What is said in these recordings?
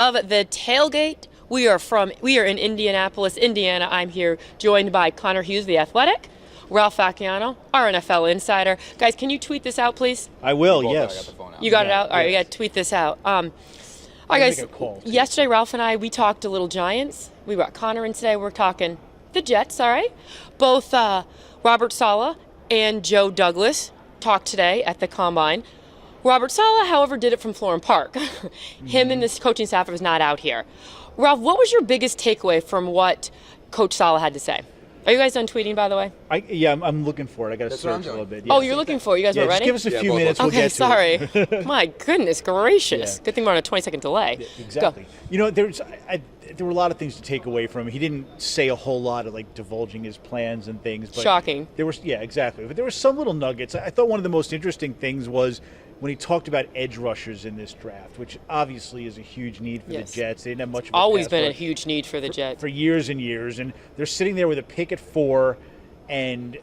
of the Tailgate. We are in Indianapolis, Indiana. I'm here joined by Connor Hughes, the Athletic, Ralph Vacchiano, our NFL insider. Guys, can you tweet this out, please? I will, yes. You got it out? All right, you got to tweet this out. All right, guys, yesterday Ralph and I, we talked a little Giants. We brought Connor in today. We're talking the Jets, all right? Both Robert Saleh and Joe Douglas talked today at the Combine. Robert Saleh, however, did it from Florham Park. Him and this coaching staff was not out here. Ralph, what was your biggest takeaway from what Coach Saleh had to say? Are you guys done tweeting, by the way? I'm looking for it. I got to search a little bit. Yeah. Oh, you're looking for it. You guys were ready? Just give us a few minutes. We'll get to it. Okay, sorry. My goodness gracious. Yeah. Good thing we're on a 20-second delay. Yeah, exactly. Go. You know, there were a lot of things to take away from him. He didn't say a whole lot of divulging his plans and things. But shocking. Exactly. But there were some little nuggets. I thought one of the most interesting things was when he talked about edge rushers in this draft, which obviously is a huge need for the Jets. They didn't have much of a always been a huge need for the Jets. For years and years. And they're sitting there with a pick at 4, and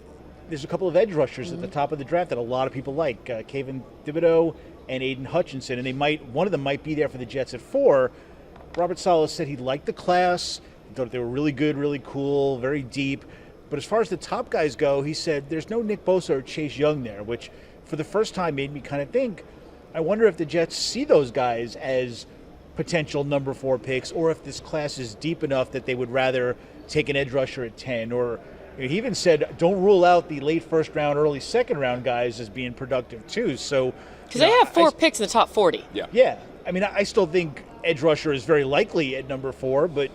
there's a couple of edge rushers at the top of the draft that a lot of people like, Kayvon Thibodeau and Aiden Hutchinson, and one of them might be there for the Jets at 4. Robert Saleh said he liked the class, thought they were really good, really cool, very deep. But as far as the top guys go, he said there's no Nick Bosa or Chase Young there, which for the first time made me kind of think, I wonder if the Jets see those guys as potential number 4 picks, or if this class is deep enough that they would rather take an edge rusher at 10. Or he even said, don't rule out the late first round, early second round guys as being productive too. So, because they have 4 picks in the top 40. Yeah. I mean, I still think edge rusher is very likely at number 4, but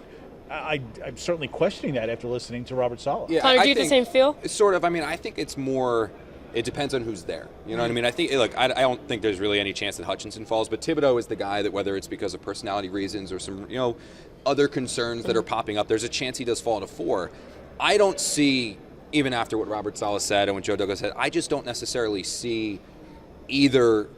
I'm certainly questioning that after listening to Robert Saleh. Yeah, Connor, do you have the same feel? Sort of. I mean, I think it's more. It depends on who's there. You know what I mean? I think, I don't think there's really any chance that Hutchinson falls, but Thibodeau is the guy that, whether it's because of personality reasons or some, other concerns that are popping up, there's a chance he does fall to 4. I don't see, even after what Robert Saleh said and what Joe Douglas said, I just don't necessarily see either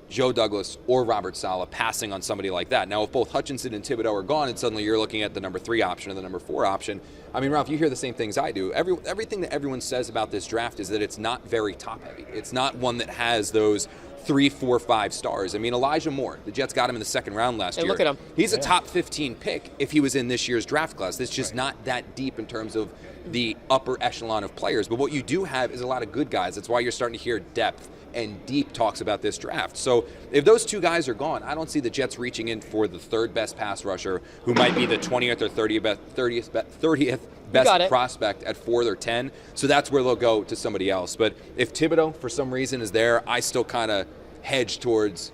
Joe Douglas or Robert Saleh passing on somebody like that. Now, if both Hutchinson and Thibodeau are gone and suddenly you're looking at the number 3 option or the number 4 option, I mean, Ralph, you hear the same things I do. Everything that everyone says about this draft is that it's not very top-heavy. It's not one that has those 3, 4, 5 stars. I mean, Elijah Moore, the Jets got him in the second round last year. Look at him. He's a top 15 pick if he was in this year's draft class. It's just not that deep in terms of the upper echelon of players. But what you do have is a lot of good guys. That's why you're starting to hear depth and deep talks about this draft. So if those 2 guys are gone, I don't see the Jets reaching in for the 3rd best pass rusher, who might be the 20th or 30th best prospect at 4th or 10. So that's where they'll go to somebody else. But if Thibodeau, for some reason, is there, I still kind of hedge towards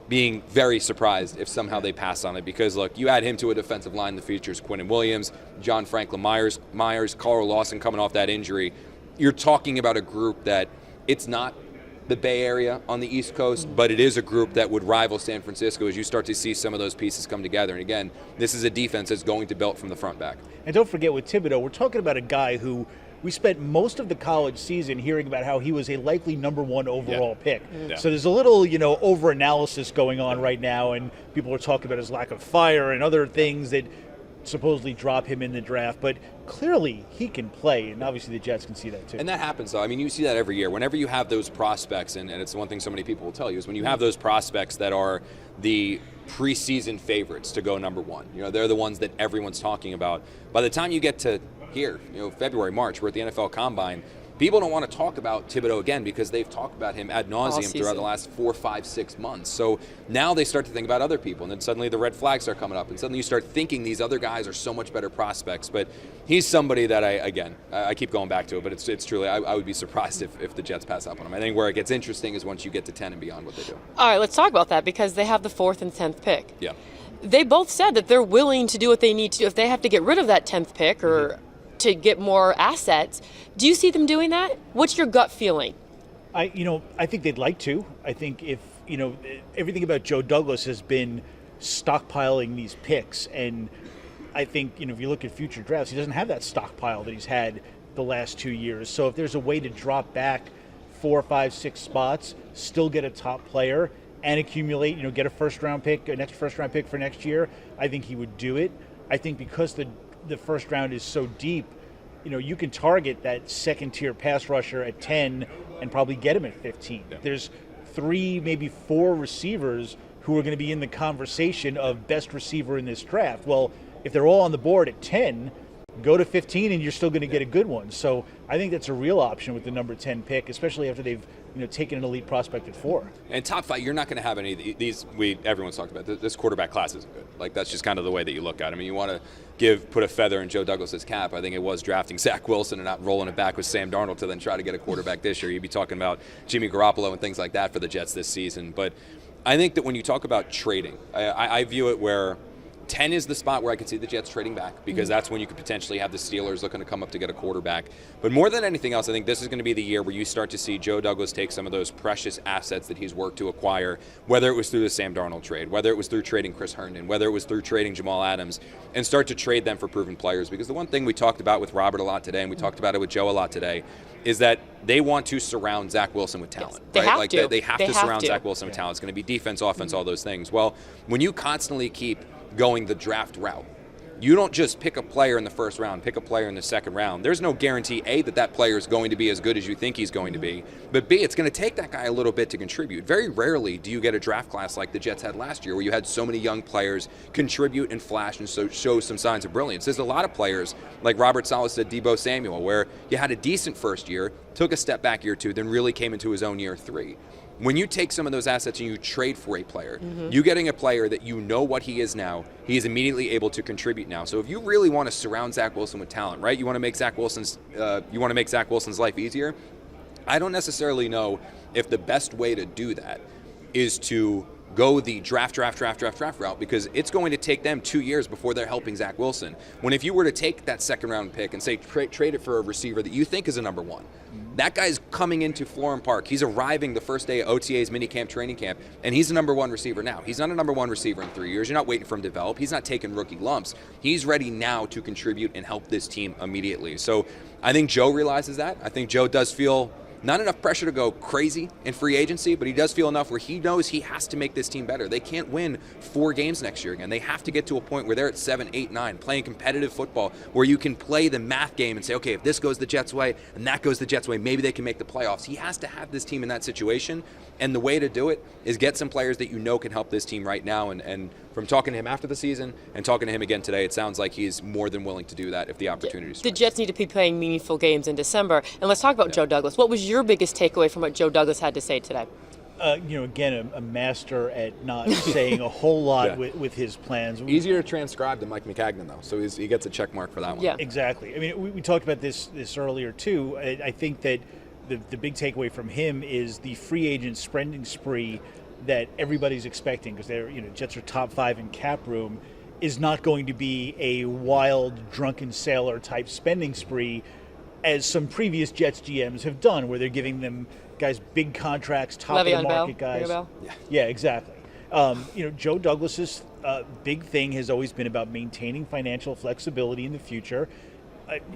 being very surprised if somehow they pass on it. Because, look, you add him to a defensive line that features Quinnen Williams, John Franklin Myers, Carl Lawson coming off that injury. You're talking about a group that it's not the Bay Area on the East Coast, but it is a group that would rival San Francisco as you start to see some of those pieces come together. And again, this is a defense that's going to build from the front back. And don't forget with Thibodeau, we're talking about a guy who we spent most of the college season hearing about how he was a likely number 1 overall pick. Yeah. So there's a little, over-analysis going on right now, and people are talking about his lack of fire and other things that supposedly drop him in the draft, but clearly he can play, and obviously the Jets can see that too. And that happens, though. I mean, you see that every year. Whenever you have those prospects, and it's the one thing so many people will tell you, is when you have those prospects that are the preseason favorites to go number 1, they're the ones that everyone's talking about. By the time you get to here, February, March, we're at the NFL Combine, people don't want to talk about Thibodeau again because they've talked about him ad nauseum throughout the last 4, 5, 6 months. So now they start to think about other people, and then suddenly the red flags start coming up, and suddenly you start thinking these other guys are so much better prospects. But he's somebody that I keep going back to it, but it's truly, I would be surprised if the Jets pass up on him. I think where it gets interesting is once you get to 10 and beyond what they do. All right, let's talk about that because they have the 4th and 10th pick. Yeah. They both said that they're willing to do what they need to do. If they have to get rid of that 10th pick or to get more assets, do you see them doing that? What's your gut feeling? I think they'd like to. I think if, everything about Joe Douglas has been stockpiling these picks, and I think, if you look at future drafts, he doesn't have that stockpile that he's had the last 2 years. So if there's a way to drop back 4, 5, 6 spots, still get a top player, and accumulate, get a first-round pick, an extra first-round pick for next year, I think he would do it. I think because the first round is so deep, you can target that second-tier pass rusher at 10 and probably get him at 15. Yeah. There's 3, maybe 4 receivers who are going to be in the conversation of best receiver in this draft. Well, if they're all on the board at 10, go to 15 and you're still going to get a good one. So I think that's a real option with the number 10 pick, especially after they've taken an elite prospect at 4. And top 5, you're not going to have any of these. Everyone's talked about this quarterback class isn't good. Like, that's just kind of the way that you look at it. I mean, you want to put a feather in Joe Douglas's cap. I think it was drafting Zach Wilson and not rolling it back with Sam Darnold to then try to get a quarterback this year. You'd be talking about Jimmy Garoppolo and things like that for the Jets this season. But I think that when you talk about trading, I view it where 10 is the spot where I could see the Jets trading back, because that's when you could potentially have the Steelers looking to come up to get a quarterback. But more than anything else, I think this is going to be the year where you start to see Joe Douglas take some of those precious assets that he's worked to acquire, whether it was through the Sam Darnold trade, whether it was through trading Chris Herndon, whether it was through trading Jamal Adams, and start to trade them for proven players. Because the one thing we talked about with Robert a lot today, and we talked about it with Joe a lot today, is that they want to surround Zach Wilson with talent. Yes, they right? have like to. They have to surround Zach Wilson with talent. It's going to be defense, offense, all those things. Well, when you constantly keep going the draft route, you don't just pick a player in the first round, pick a player in the second round. There's no guarantee, A, that player is going to be as good as you think he's going to be, but B, it's going to take that guy a little bit to contribute. Very rarely do you get a draft class like the Jets had last year, where you had so many young players contribute and flash and so show some signs of brilliance. There's a lot of players, like Robert Saleh said, Deebo Samuel, where you had a decent first year, took a step back year 2, then really came into his own year 3. When you take some of those assets and you trade for a player, you're getting a player that you know what he is now. He is immediately able to contribute now. So if you really want to surround Zach Wilson with talent, right? You want to make Zach Wilson's life easier. I don't necessarily know if the best way to do that is to go the draft route, because it's going to take them 2 years before they're helping Zach Wilson. When if you were to take that second round pick and say trade it for a receiver that you think is a number 1, that guy's coming into Florham Park. He's arriving the first day of OTA's minicamp, training camp, and he's a number 1 receiver now. He's not a number 1 receiver in 3 years. You're not waiting for him to develop. He's not taking rookie lumps. He's ready now to contribute and help this team immediately. So I think Joe realizes that. I think Joe does feel not enough pressure to go crazy in free agency, but he does feel enough where he knows he has to make this team better. They can't win 4 games next year again. They have to get to a point where they're at 7, 8, 9, playing competitive football, where you can play the math game and say, okay, if this goes the Jets' way and that goes the Jets' way, maybe they can make the playoffs. He has to have this team in that situation, and the way to do it is get some players that you know can help this team right now. And from talking to him after the season and talking to him again today, it sounds like he's more than willing to do that if the opportunity is. The Jets need to be playing meaningful games in December. And let's talk about Joe Douglas. What was your biggest takeaway from what Joe Douglas had to say today? Again, a master at not saying a whole lot with his plans. Easier to transcribe than Mike McCagnon, though, so he gets a check mark for that one. Yeah, exactly. I mean, we talked about this earlier, too. I think that the big takeaway from him is the free agent spending spree that everybody's expecting, because they're Jets are top 5 in cap room, is not going to be a wild drunken sailor type spending spree as some previous Jets GMs have done, where they're giving them guys big contracts, top Le'Veon of the market Bell. guys. Bell. Yeah, exactly. Joe Douglas's big thing has always been about maintaining financial flexibility in the future,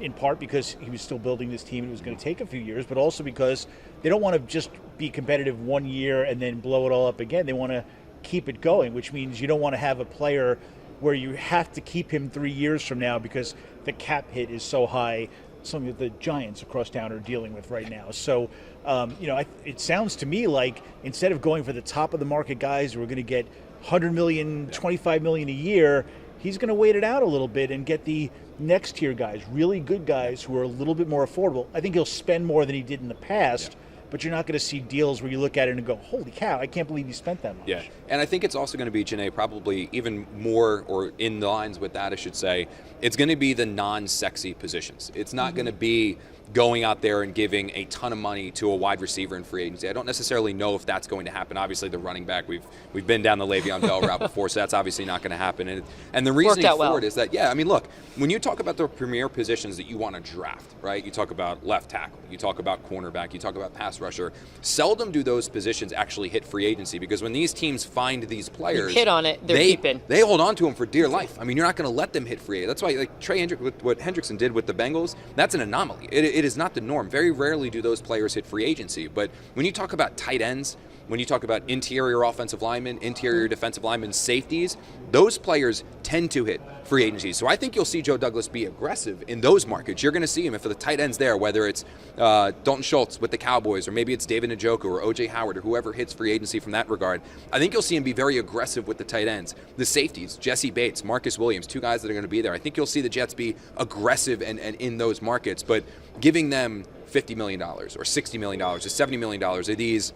in part because he was still building this team and it was going to take a few years, but also because they don't want to just be competitive 1 year and then blow it all up again. They want to keep it going, which means you don't want to have a player where you have to keep him 3 years from now because the cap hit is so high, something that the Giants across town are dealing with right now. So, it sounds to me like instead of going for the top of the market guys who are going to get $100 million, $25 million a year, he's going to wait it out a little bit and get the next tier guys, really good guys who are a little bit more affordable. I think he'll spend more than he did in the past, but you're not going to see deals where you look at it and go, holy cow, I can't believe he spent that much. Yeah, and I think it's also going to be, Jeané, probably even more, or in the lines with that, I should say, it's going to be the non-sexy positions. It's not going to be going out there and giving a ton of money to a wide receiver in free agency. I don't necessarily know if that's going to happen. Obviously, the running back, we've been down the Le'Veon Bell route before, so that's obviously not going to happen. And the reasoning for it is that, look, when you talk about the premier positions that you want to draft, right? You talk about left tackle, you talk about cornerback, you talk about pass rusher. Seldom do those positions actually hit free agency, because when these teams find these players, you hit on it, they're keeping. They hold on to them for dear life. I mean, you're not going to let them hit free agency. That's why, like what Hendrickson did with the Bengals, that's an anomaly. It is not the norm. Very rarely do those players hit free agency. But when you talk about tight ends, when you talk about interior offensive linemen, interior defensive linemen, safeties, those players tend to hit free agency. So I think you'll see Joe Douglas be aggressive in those markets. You're going to see him, if for the tight ends there, whether it's Dalton Schultz with the Cowboys, or maybe it's David Njoku or O.J. Howard, or whoever hits free agency from that regard. I think you'll see him be very aggressive with the tight ends. The safeties, Jesse Bates, Marcus Williams, 2 guys that are going to be there. I think you'll see the Jets be aggressive and in those markets, but giving them $50 million or $60 million or $70 million are these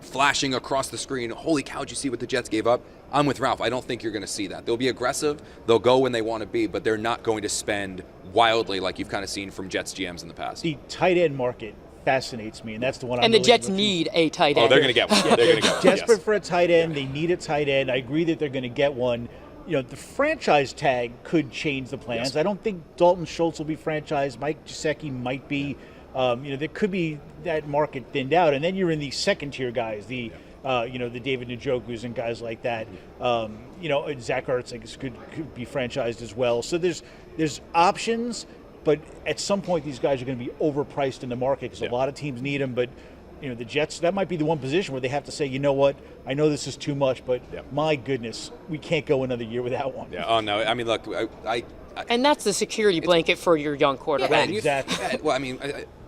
flashing across the screen, holy cow, did you see what the Jets gave up? I'm with Ralph. I don't think you're going to see that. They'll be aggressive. They'll go when they want to be, but they're not going to spend wildly like you've kind of seen from Jets GMs in the past. The tight end market fascinates me, and that's the one. And the Jets need a tight end. Oh, they're going to get one. They're going to get one. Desperate for a tight end. They need a tight end. I agree that they're going to get one. The franchise tag could change the plans. Yes. I don't think Dalton Schultz will be franchised. Mike Gesicki might be. There could be that market thinned out, and then you're in the second-tier guys, the David Njokus and guys like that. Zach Ertz, I guess, could be franchised as well. So there's options, but at some point these guys are going to be overpriced in the market because a lot of teams need them. But the Jets, that might be the one position where they have to say, you know what, I know this is too much, but my goodness, we can't go another year without one. Yeah. Oh no. I mean, look, and that's the security blanket for your young quarterback. Yeah, exactly. Well, I mean,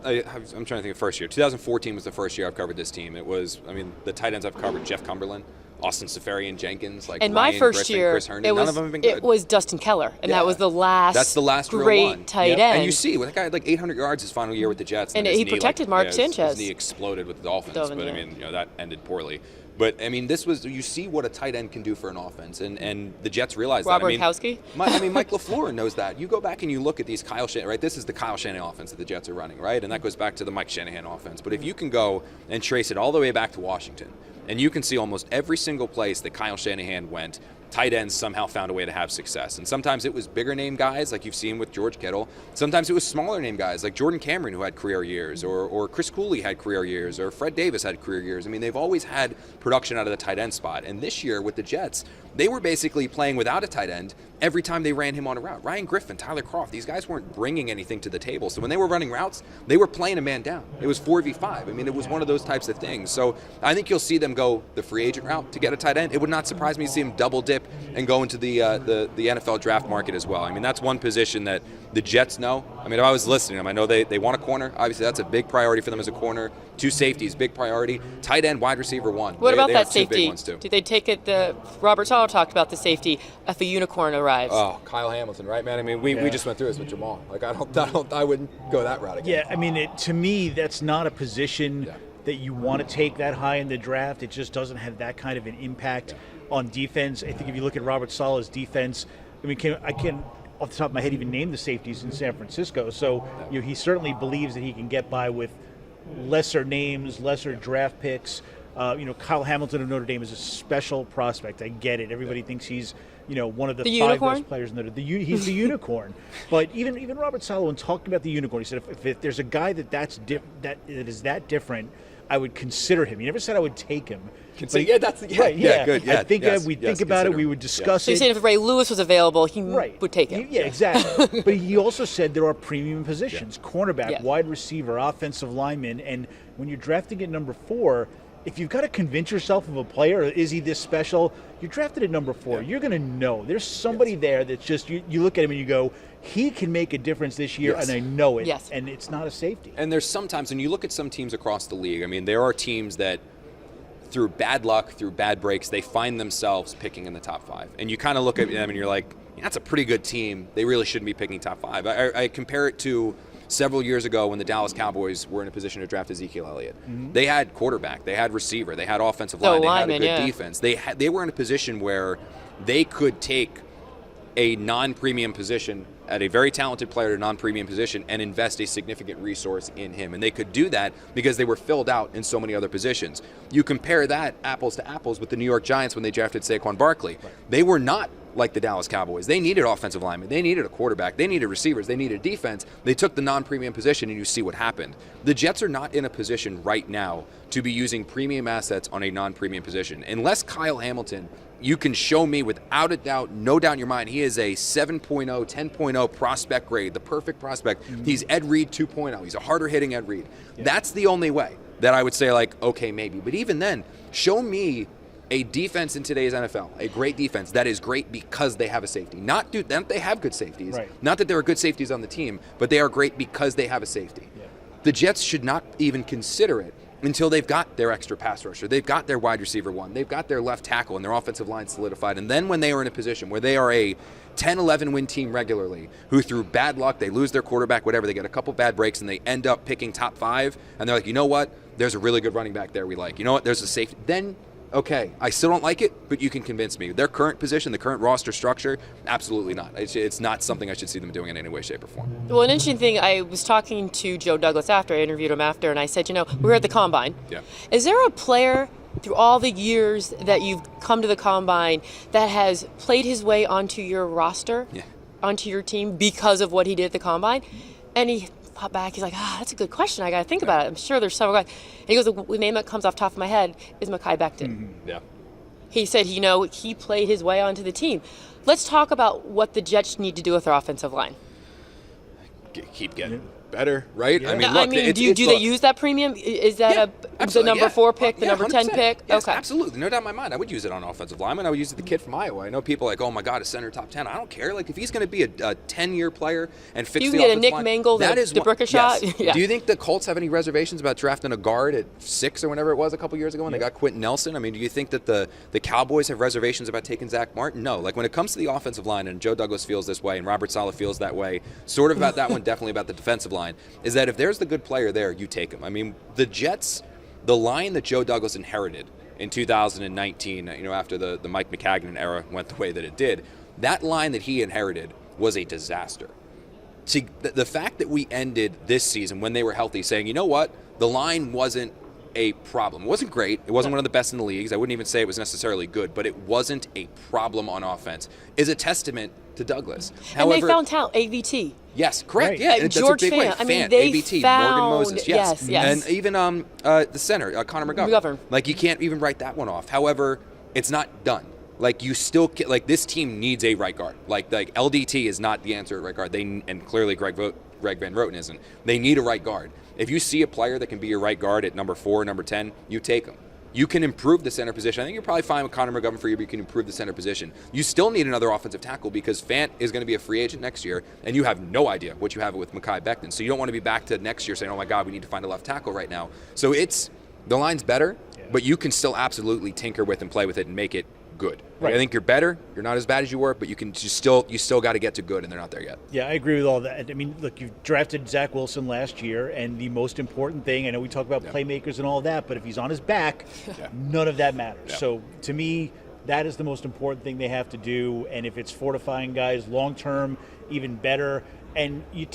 I'm trying to think of first year. 2014 was the first year I've covered this team. It was, the tight ends I've covered: Jeff Cumberland, Austin Safarian-Jenkins, and Ryan my first Griffin, year, Chris Herndon. None of them have been good. It was Dustin Keller, and that was the last. That's the last great real one. tight end. And you see, with that guy had 800 yards his final year with the Jets, and his he knee, protected Mark Sanchez. His knee exploded with the Dolphins, but that ended poorly. But this was, you see what a tight end can do for an offense, and the Jets realized Robert that. Gronkowski? Mike LaFleur knows that. You go back and you look at these Kyle Shanahan, right? This is the Kyle Shanahan offense that the Jets are running, right? And that goes back to the Mike Shanahan offense. But if you can go and trace it all the way back to Washington, and you can see almost every single place that Kyle Shanahan went, tight ends somehow found a way to have success. And sometimes it was bigger name guys like you've seen with George Kittle. Sometimes it was smaller name guys like Jordan Cameron, who had career years, or Chris Cooley had career years, or Fred Davis had career years. They've always had production out of the tight end spot. And this year with the Jets, they were basically playing without a tight end every time they ran him on a route. Ryan Griffin, Tyler Kroft, these guys weren't bringing anything to the table. So when they were running routes, they were playing a man down. It was 4v5. It was one of those types of things. So I think you'll see them go the free agent route to get a tight end. It would not surprise me to see them double dip and go into the NFL draft market as well. That's one position that the Jets know. If I was listening to them, I know they want a corner. Obviously, that's a big priority for them as a corner. 2 safeties, big priority. Tight end, wide receiver, 1. What about that safety? 2 big ones too. Did they take it? Robert Sala talked about the safety if a unicorn arrives. Oh, Kyle Hamilton, right, man? We just went through this with Jamal. I wouldn't go that route again. Yeah, to me, that's not a position that you want to take that high in the draft. It just doesn't have that kind of an impact on defense. I think if you look at Robert Sala's defense, I can off the top of my head even name the safeties in San Francisco. So he certainly believes that he can get by with lesser names, lesser draft picks. Kyle Hamilton of Notre Dame is a special prospect. I get it. Everybody thinks he's one of the 5 unicorn? best players in he's the unicorn. But even Robert Saleh, when talking about the unicorn, he said if there's a guy that is that different, I would consider him. He never said I would take him. Good. I think we'd think about it. We would discuss it. So you're saying if Ray Lewis was available, he would take him. Yeah, exactly. But he also said there are premium positions: cornerback, wide receiver, offensive lineman. And when you're drafting at number 4, if you've got to convince yourself of a player, is he this special? You're drafted at number 4. You're going to know there's somebody there that's just you look at him and you go, he can make a difference this year, and I know it. Yes. And it's not a safety. And there's sometimes, when you look at some teams across the league, there are teams that, through bad luck, through bad breaks, they find themselves picking in the top 5. And you kind of look at them and you're like, that's a pretty good team. They really shouldn't be picking top 5. I compare it to several years ago when the Dallas Cowboys were in a position to draft Ezekiel Elliott. Mm-hmm. They had quarterback, they had receiver, they had offensive line, they had a good defense. They were in a position where they could take a non-premium position at a very talented player at a non-premium position and invest a significant resource in him. And they could do that because they were filled out in so many other positions. You compare that apples to apples with the New York Giants when they drafted Saquon Barkley. Right. They were not like the Dallas Cowboys. They needed offensive linemen. They needed a quarterback. They needed receivers. They needed defense. They took the non-premium position, and you see what happened. The Jets are not in a position right now to be using premium assets on a non-premium position. Unless Kyle Hamilton, you can show me without a doubt, no doubt in your mind, he is a 7.0, 10.0 prospect grade, the perfect prospect. Mm-hmm. He's Ed Reed 2.0. He's a harder hitting Ed Reed. Yeah. That's the only way that I would say, okay, maybe. But even then, show me A defense in today's NFL, a great defense that is great because they have a safety. Not that they have good safeties, not that there are good safeties on the team, but they are great because they have a safety. Yeah. The Jets should not even consider it until they've got their extra pass rusher, they've got their wide receiver one, they've got their left tackle and their offensive line solidified. And then when they are in a position where they are a 10-11 win team regularly, who through bad luck, they lose their quarterback, whatever, they get a couple bad breaks and they end up picking top 5, and they're like, you know what, there's a really good running back there we like. You know what, there's a safety. Then, okay, I still don't like it, but you can convince me. Their current position, the current roster structure, absolutely not. It's not something I should see them doing in any way, shape, or form. Well, an interesting thing, I was talking to Joe Douglas after, I interviewed him after, and I said, we were at the Combine. Yeah. Is there a player through all the years that you've come to the Combine that has played his way onto your roster, onto your team because of what he did at the Combine? And he popped back, he's like, that's a good question, I got to think about it. I'm sure there's several guys. And he goes, the name that comes off the top of my head is Mekhi Becton. Mm-hmm. Yeah. He said, he played his way onto the team. Let's talk about what the Jets need to do with their offensive line. Keep getting better, right? Yeah. I mean, look, do they use that premium? Is that the number 4 pick, the number 10 pick? Yes, okay, absolutely, no doubt in my mind. I would use it on offensive lineman. I would use it the kid from Iowa. I know people are like, oh my God, a center top 10. I don't care. Like if he's going to be a 10-year player and fix you the can get a offensive Nick line, Mangle, that is the Bricker shot. Yes. Yeah. Do you think the Colts have any reservations about drafting a guard at 6 or whenever it was a couple years ago when they got Quentin Nelson? I mean, do you think that the Cowboys have reservations about taking Zach Martin? No. Like when it comes to the offensive line, and Joe Douglas feels this way, and Robert Saleh feels that way, sort of about that one, definitely about the defensive line, is that if there's the good player there, you take him. I mean, the Jets, the line that Joe Douglas inherited in 2019, after the Mike McCagnon era went the way that it did, that line that he inherited was a disaster. See, the fact that we ended this season when they were healthy saying, you know what, the line wasn't a problem. It wasn't great. It wasn't one of the best in the leagues. I wouldn't even say it was necessarily good, but it wasn't a problem on offense, is a testament to Douglas. And they found talent, AVT. Yes, correct. Right. Yeah, that's George a big Fant. way. They AVT, found, Morgan Moses, yes. Yes. And even the center, Connor McGovern. Like you can't even write that one off. However, it's not done. Like you still this team needs a right guard. Like LDT is not the answer at right guard. And clearly Greg Van Roten isn't. They need a right guard. If you see a player that can be your right guard at number 4, number 10, you take him. You can improve the center position. I think you're probably fine with Connor McGovern for you, but you can improve the center position. You still need another offensive tackle because Fant is going to be a free agent next year, and you have no idea what you have with Mekhi Becton. So you don't want to be back to next year saying, oh my God, we need to find a left tackle right now. So the line's better, but you can still absolutely tinker with and play with it and make it good. Right. I think you're better. You're not as bad as you were, but you still got to get to good, and they're not there yet. Yeah, I agree with all that. I mean, look, you drafted Zach Wilson last year, and the most important thing, I know we talk about playmakers and all that, but if he's on his back, none of that matters. Yeah. So to me, that is the most important thing they have to do, and if it's fortifying guys long-term, even better. And you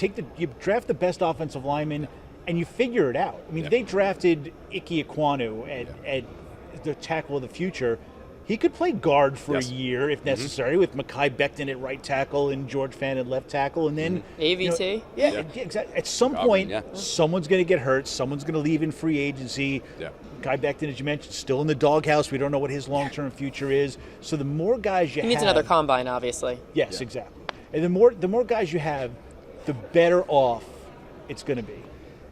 draft the best offensive lineman, and you figure it out. I mean, they drafted Ike Ekwonu at the tackle of the future. He could play guard for a year if necessary, with Mekhi Becton at right tackle and George Fant at left tackle, and then AVT. Exactly. At some point, someone's going to get hurt. Someone's going to leave in free agency. Yeah. Mekhi Becton, as you mentioned, still in the doghouse. We don't know what his long-term future is. So the more guys you have, he needs another combine, obviously. Yes, exactly. And the more guys you have, the better off it's going to be.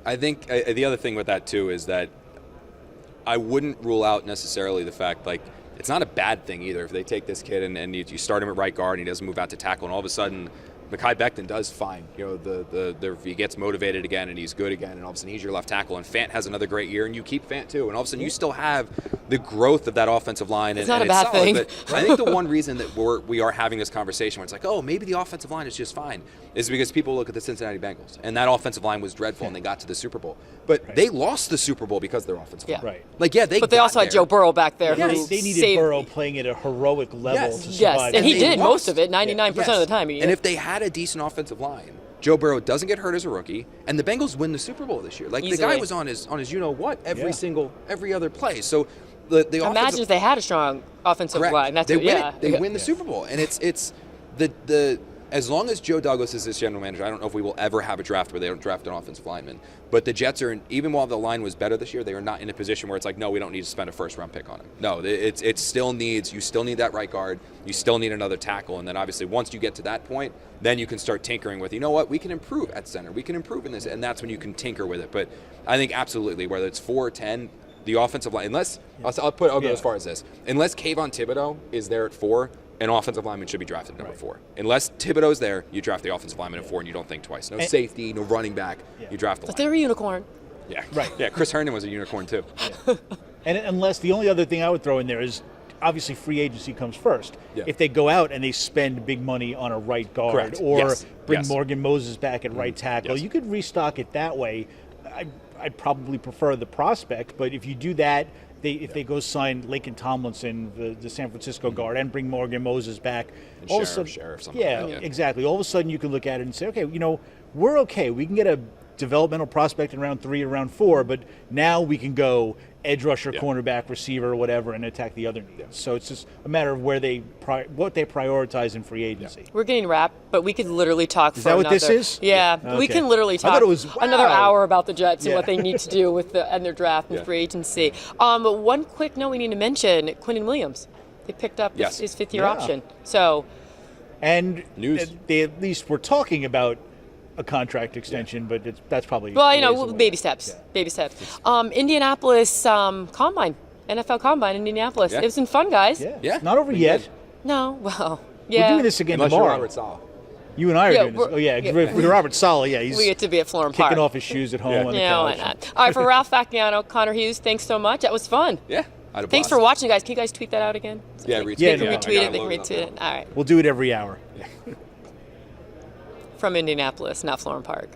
I think the other thing with that too is that I wouldn't rule out necessarily the fact it's not a bad thing either if they take this kid and you start him at right guard and he doesn't move out to tackle, and all of a sudden Mekhi Becton does fine. He gets motivated again and he's good again, and all of a sudden he's your left tackle, and Fant has another great year and you keep Fant too, and all of a sudden you still have the growth of that offensive line. It's not a bad thing. But I think the one reason that we are having this conversation where it's like, oh, maybe the offensive line is just fine, is because people look at the Cincinnati Bengals and that offensive line was dreadful and they got to the Super Bowl. But they lost the Super Bowl because of their offensive line. Right. But they also had Joe Burrow back there. They needed Burrow playing at a heroic level to survive. Yes, and he did most of it, 99% of the time. And if they had a decent offensive line, Joe Burrow doesn't get hurt as a rookie, and the Bengals win the Super Bowl this year. Easily. The guy was on his every other play. So imagine if they had a strong offensive line. That's they win the Super Bowl, and it's the as long as Joe Douglas is this general manager, I don't know if we will ever have a draft where they don't draft an offensive lineman. But the Jets even while the line was better this year, they are not in a position where it's like, no, we don't need to spend a first-round pick on him. No, you still need that right guard. You still need another tackle. And then obviously once you get to that point, then you can start tinkering with, you know what, we can improve at center. We can improve in this. And that's when you can tinker with it. But I think absolutely, whether it's 4 or 10, the offensive line, unless I'll go as far as this, unless Kayvon Thibodeau is there at 4, an offensive lineman should be drafted at number 4. Unless Thibodeau's there, you draft the offensive lineman at 4, and you don't think twice. No safety, no running back. You draft the But they're a unicorn. Yeah, right. Yeah, Chris Herndon was a unicorn too. And unless the only other thing I would throw in there is obviously free agency comes first. Yeah. If they go out and they spend big money on a right guard or bring Morgan Moses back at right tackle, you could restock it that way. I'd probably prefer the prospect, but if you do that, if they go sign Laken Tomlinson, the San Francisco guard, and bring Morgan Moses back, And all of a sudden, Sheriff, exactly. All of a sudden, you can look at it and say, okay, we're okay. We can get a developmental prospect in round 3 or round 4, but now we can go edge rusher, cornerback, receiver, whatever, and attack the other needs. So it's just a matter of where what they prioritize in free agency. We're getting wrapped, but we could literally talk for another. Is that what this is? Yeah, Okay. we can literally I talk thought it was, another hour about the Jets and Yeah. what they need to do with and their draft and free agency. But one quick note we need to mention: Quinnen Williams. They picked up his 5th-year option. So, and News. they at least were talking about a contract extension, but that's probably baby steps. Yeah. Baby steps. Indianapolis Combine, NFL Combine, Indianapolis. Yeah. It was been fun, guys. Yeah. Not over yet. No, well, We're doing this again Unless tomorrow. you're Robert Saleh. You and I are doing this. Oh yeah, with Robert Saleh. Yeah, he's we get to be at Florham kicking Park. off his shoes at home on the Yeah, why couch. not? All right, for Ralph Vacchiano, Connor Hughes, thanks so much. That was fun. Yeah. I had a Thanks blast. for watching, guys. Can you guys tweet that out again? Yeah, retweet Yeah, it. no, They I can got retweet I it. They can loaded retweet up it. All right. We'll do it every hour. From Indianapolis, not Florham Park.